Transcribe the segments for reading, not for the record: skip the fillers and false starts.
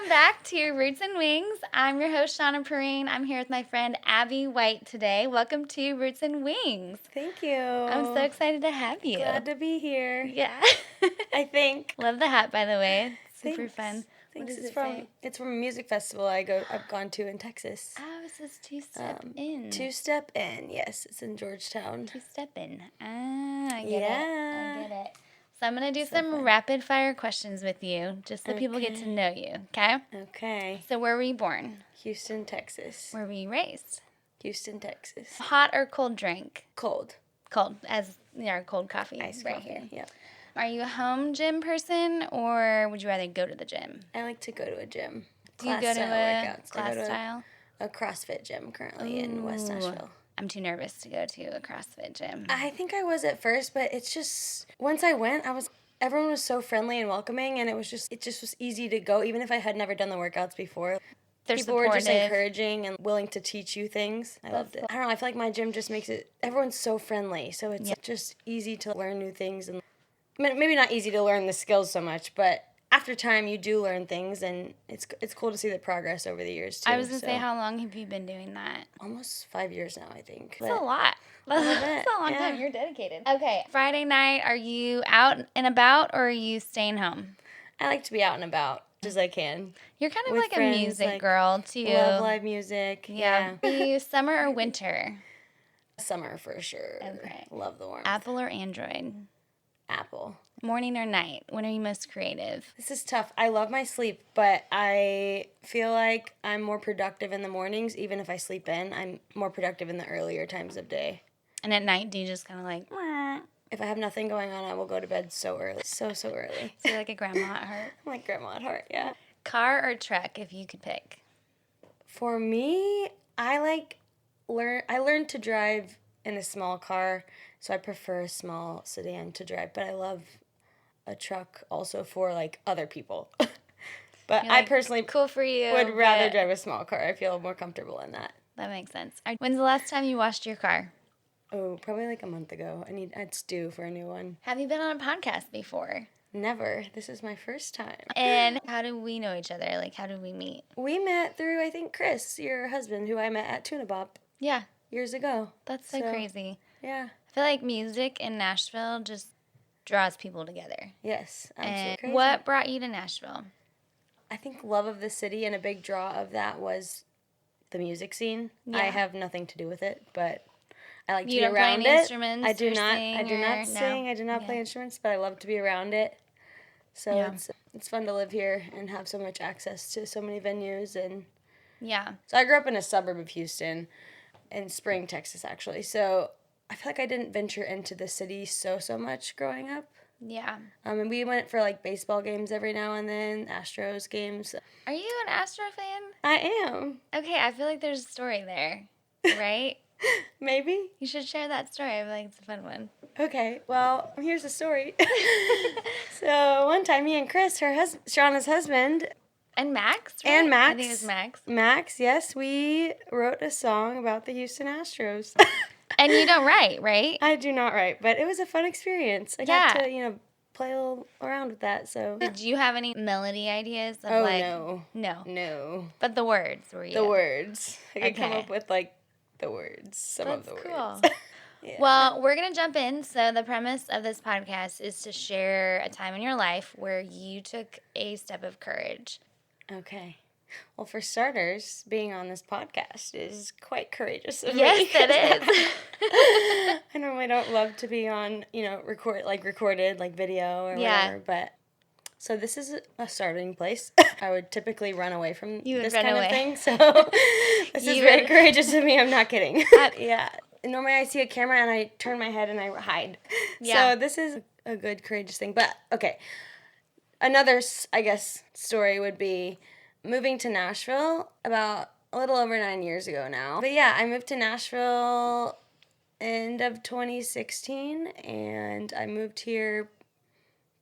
back to Roots and Wings. I'm your host, Shauna Perrine. I'm here with my friend, Abby White, today. Welcome to Roots and Wings. Thank you. I'm so excited to have you. Glad to be here. Yeah. I think. Love the hat, by the way. It's super Thanks. fun. Thanks. What does it say? It's from a music festival I've gone to in Texas. Oh, it says two-step in. Two-step in, yes. It's in Georgetown. Two-step in. Ah, I get it. Yeah. I get it. So I'm going to do some fun. rapid-fire questions with you, just so people get to know you, okay? Okay. So where were you born? Houston, Texas. Where were you raised? Houston, Texas. Hot or cold drink? Cold. Cold, as our cold coffee Iced right coffee. here. Yep. Are you a home gym person, or would you rather go to the gym? I like to go to a gym. Do you go to a class style? A CrossFit gym currently in West Nashville. I'm too nervous to go to a CrossFit gym. I think I was at first, but it's just, once I went, everyone was so friendly and welcoming, and it just was easy to go, even if I had never done the workouts before. They're People supportive. were just encouraging and willing to teach you things. I loved it. I don't know, I feel like my gym just makes it, everyone's so friendly, so it's just easy to learn new things. And maybe not easy to learn the skills so much, but after time you do learn things, and it's cool to see the progress over the years too. I was going to say, how long have you been doing that? Almost 5 years now, I think. That's a lot. That's a long time. You're dedicated. Okay, Friday night, are you out and about, or are you staying home? I like to be out and about as I can. You're kind of With like friends, a music girl, too. Love live music. Yeah. Are you summer or winter? Summer for sure. Okay. Love the warmth. Apple or Android? Apple. Morning or night? When are you most creative? This is tough. I love my sleep, but I feel like I'm more productive in the mornings. Even if I sleep in, I'm more productive in the earlier times of day. And at night, do you just kind of like, wah? If I have nothing going on, I will go to bed so early. So early. So you're like a grandma at heart? I'm like grandma at heart, yeah. Car or truck, if you could pick? For me, I learned to drive in a small car, so I prefer a small sedan to drive, but I love a truck also for like other people. But I personally cool for you, would rather drive a small car. I feel more comfortable in that. That makes sense. When's the last time you washed your car? Oh, probably like a month ago. It's due for a new one. Have you been on a podcast before? Never. This is my first time. And how do we know each other? Like, how did we meet? We met through, I think, Chris, your husband, who I met at Tuna Bop. Yeah. Years ago. That's so crazy. Yeah. I feel like music in Nashville just draws people together. Yes, absolutely. And crazy. what brought you to Nashville? I think love of the city, and a big draw of that was the music scene. Yeah. I have nothing to do with it, but I like to You be don't play around any it. instruments I do or not. sing I do not or- sing. no? I do not play instruments, but I love to be around it. So it's fun to live here and have so much access to so many venues. And Yeah. so I grew up in a suburb of Houston, in Spring, Texas, actually. So I feel like I didn't venture into the city so much growing up. Yeah. And we went for like baseball games every now and then, Astros games. Are you an Astro fan? I am. Okay, I feel like there's a story there, right? Maybe. You should share that story. I feel like it's a fun one. Okay, well, here's the story. So one time, me and Chris, Shauna's husband, And Max, right? and Max. I think it was Max. Max, yes, we wrote a song about the Houston Astros. And you don't write, right? I do not write, but it was a fun experience. I got to, play a little around with that, so. Did you have any melody ideas? Of No. No. But the words were you? The words. I could come Okay. up with, the words, some of the That's words. cool. Yeah. Well, we're going to jump in. So the premise of this podcast is to share a time in your life where you took a step of courage. Okay. Well, for starters, being on this podcast is quite courageous of Yes, me. it is. I normally don't love to be on, recorded, like video or Yeah. whatever, but so this is a starting place. I would typically run away from You would this run kind away. of thing, so this is You very would- courageous of me. I'm not kidding. Yeah. Normally I see a camera and I turn my head and I hide. Yeah. So this is a good courageous thing. But, okay, another, I guess, story would be moving to Nashville about a little over 9 years ago now. But yeah, I moved to Nashville end of 2016, and I moved here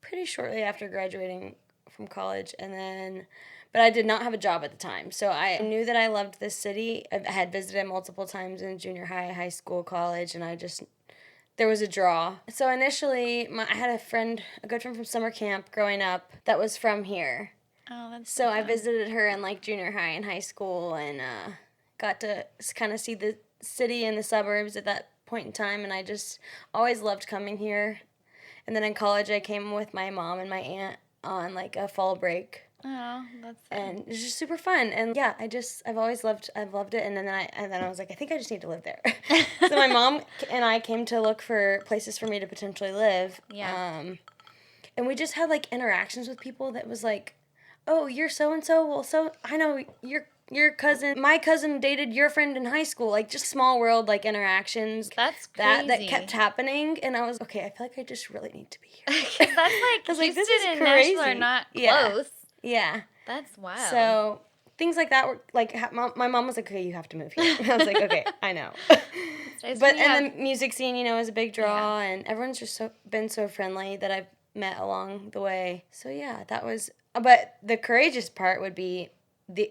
pretty shortly after graduating from college, but I did not have a job at the time. So I knew that I loved this city. I had visited multiple times in junior high, high school, college, and there was a draw. So initially, I had a good friend from summer camp growing up that was from here. Oh, that's So I fun. visited her in like junior high and high school, and got to kind of see the city and the suburbs at that point in time. And I just always loved coming here. And then in college, I came with my mom and my aunt on like a fall break, Oh, that's fun. and it was just super fun. And yeah, I've loved it. And then I was like, I think I just need to live there. So my mom and I came to look for places for me to potentially live. Yeah. And we just had like interactions with people that was like, oh, you're so and so. Well, so I know your cousin. My cousin dated your friend in high school. Like just small world like interactions. That's That crazy. kept happening, and I was okay. I feel like I just really need to be here. Because that's like I was like, Houston this is and crazy. Nashville are not Yeah, close. yeah. That's wild. So things like that were like my mom was like, okay, you have to move here. And I was like, okay, I know. nice But when you have- and the music scene, is a big draw, and everyone's just been so friendly that I've met along the way. So yeah, that was. But the courageous part would be the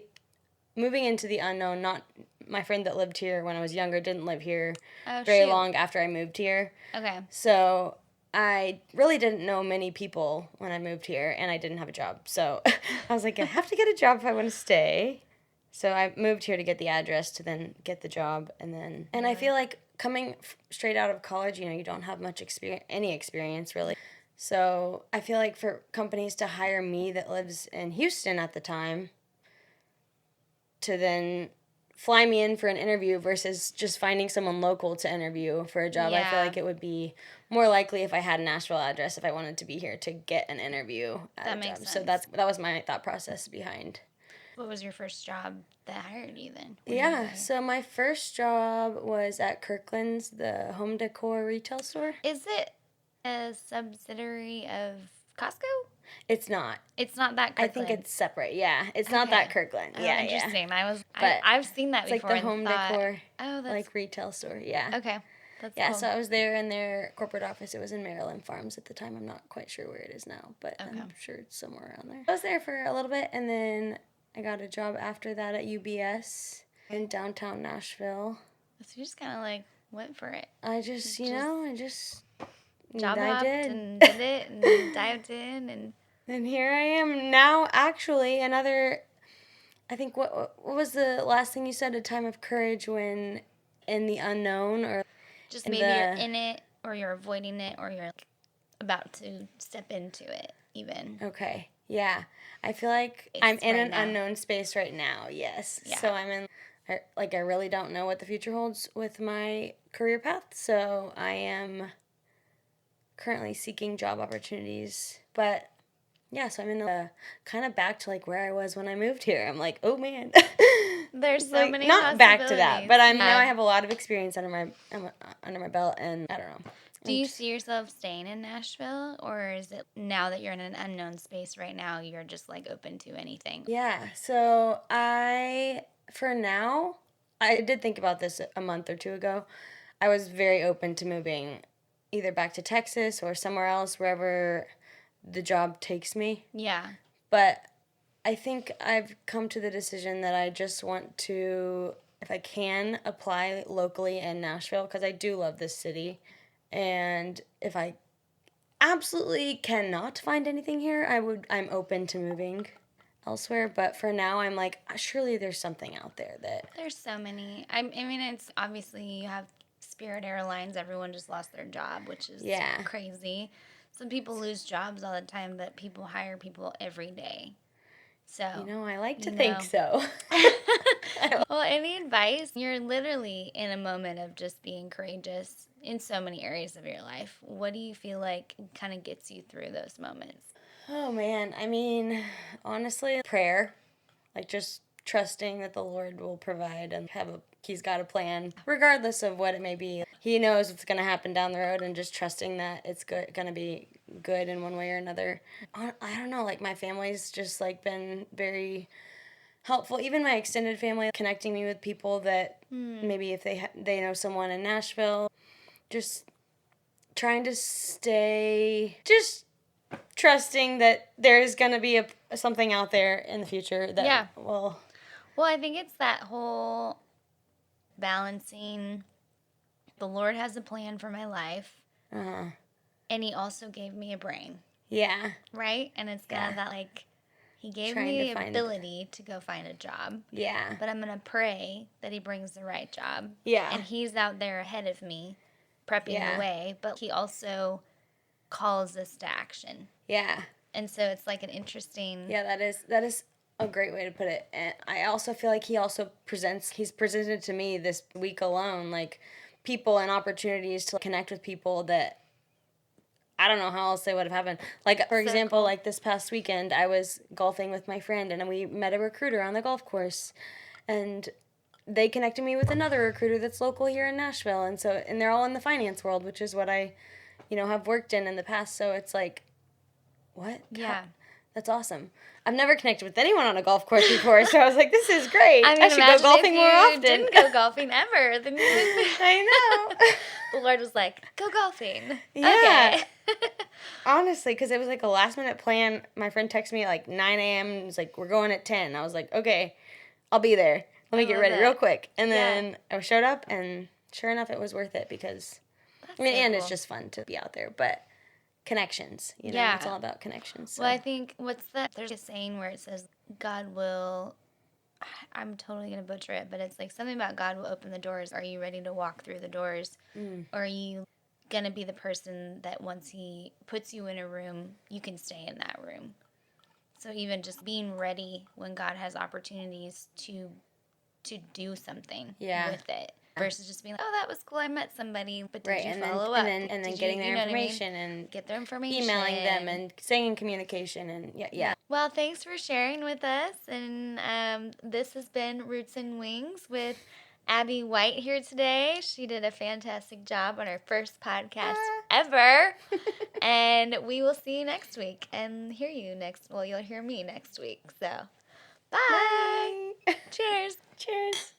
moving into the unknown. Not my friend that lived here when I was younger didn't live here Oh, very shoot. long after I moved here. Okay. So I really didn't know many people when I moved here, and I didn't have a job. So I was like, I have to get a job if I want to stay. So I moved here to get the address to then get the job, and I feel like coming straight out of college, you don't have much any experience really. So I feel like for companies to hire me that lives in Houston at the time to then fly me in for an interview versus just finding someone local to interview for a job. I feel Yeah. like it would be more likely if I had a Nashville address if I wanted to be here to get an interview at That a makes job. So sense. that was my thought process behind. What was your first job that hired you then? When you got Yeah, here? so my first job was at Kirkland's, the home decor retail store. Is it a subsidiary of Costco? It's not. It's not that I Kirkland. think it's separate. Yeah, it's not that Okay. Kirkland. Oh, Yeah, interesting. But I've seen that it's like before the and home thought, decor, oh, that's like retail store. Yeah. okay. That's Yeah, cool. so I was there in their corporate office. It was in Maryland Farms at the time. I'm not quite sure where it is now, but Okay. I'm sure it's somewhere around there. I was there for a little bit, and then I got a job after that at UBS in downtown Nashville. So you just kind of like went for it. I just, I just Job I hopped did. and did it and dived in and And here I am now. Actually, I think what was the last thing you said? A time of courage when in the unknown, or just in maybe you're the in it or you're avoiding it or you're like about to step into it even. okay. Yeah. I feel like It's I'm in right an now. unknown space right now. Yes. Yeah. So I really don't know what the future holds with my career path. So I am currently seeking job opportunities. But yeah, so I'm in kind of back to like where I was when I moved here. I'm like, oh man. There's so Like, many not back to that, but possibilities. now I have a lot of experience under my belt, and I don't know. Do you see yourself staying in Nashville, or is it now that you're in an unknown space right now, you're just like open to anything? Yeah, so for now, I did think about this a month or two ago. I was very open to moving either back to Texas or somewhere else, wherever the job takes me. Yeah. But I think I've come to the decision that I just want to, if I can, apply locally in Nashville because I do love this city. And if I absolutely cannot find anything here, I'm open to moving elsewhere. But for now, I'm like, surely there's something out there that. There's so many. I mean, it's obviously you have Spirit Airlines. Everyone just lost their job, which is crazy. Some people lose jobs all the time, but people hire people every day. So I like to think so. Well, any advice? You're literally in a moment of just being courageous in so many areas of your life. What do you feel like kind of gets you through those moments? Oh man, I mean, honestly, prayer, like just trusting that the Lord will provide and He's got a plan, regardless of what it may be. He knows what's going to happen down the road, and just trusting that it's going to be good in one way or another. I don't know, like my family's just like been very helpful. Even my extended family, connecting me with people that maybe if they know someone in Nashville, just trying to stay, just trusting that there's going to be something out there in the future that will. Well, I think it's that whole balancing. The Lord has a plan for my life, and He also gave me a brain. Yeah. Right? And it's kind of that like, He gave me the ability to go find a job. Yeah. But I'm going to pray that he brings the right job. Yeah. And he's out there ahead of me, prepping the way. But he also calls us to action. Yeah. And so it's like an interesting... Yeah, that is a great way to put it. And I also feel like he's presented to me this week alone, like, people and opportunities to connect with people that I don't know how else they would have happened. Like, for example, cool. Like this past weekend, I was golfing with my friend, and we met a recruiter on the golf course, and they connected me with another recruiter that's local here in Nashville, and they're all in the finance world, which is what I, have worked in the past. So it's like, what? Yeah. God, that's awesome. I've never connected with anyone on a golf course before, so I was like, this is great. I should go golfing more often. Didn't go golfing ever. Then I know. The Lord was like, go golfing. Yeah. Okay. Honestly, because it was like a last minute plan. My friend texted me at like 9 a.m. and was like, we're going at 10. I was like, okay, I'll be there. Let me get ready real quick. And then I showed up, and sure enough, it was worth it because, and it's just fun to be out there. But connections, it's all about connections. So. Well, I think there's a saying where it says, God will, I'm totally going to butcher it, but it's like something about God will open the doors. Are you ready to walk through the doors? Or are you going to be the person that once he puts you in a room, you can stay in that room? So even just being ready when God has opportunities to do something with it. Versus just being like, oh, that was cool, I met somebody, but did you follow up? And then getting their information and get their information. Emailing them and staying in communication and yeah. Well, thanks for sharing with us. And this has been Roots and Wings with Abby White here today. She did a fantastic job on her first podcast ever. And we will see you next week and hear you you'll hear me next week. So, bye. Bye. Cheers. Cheers.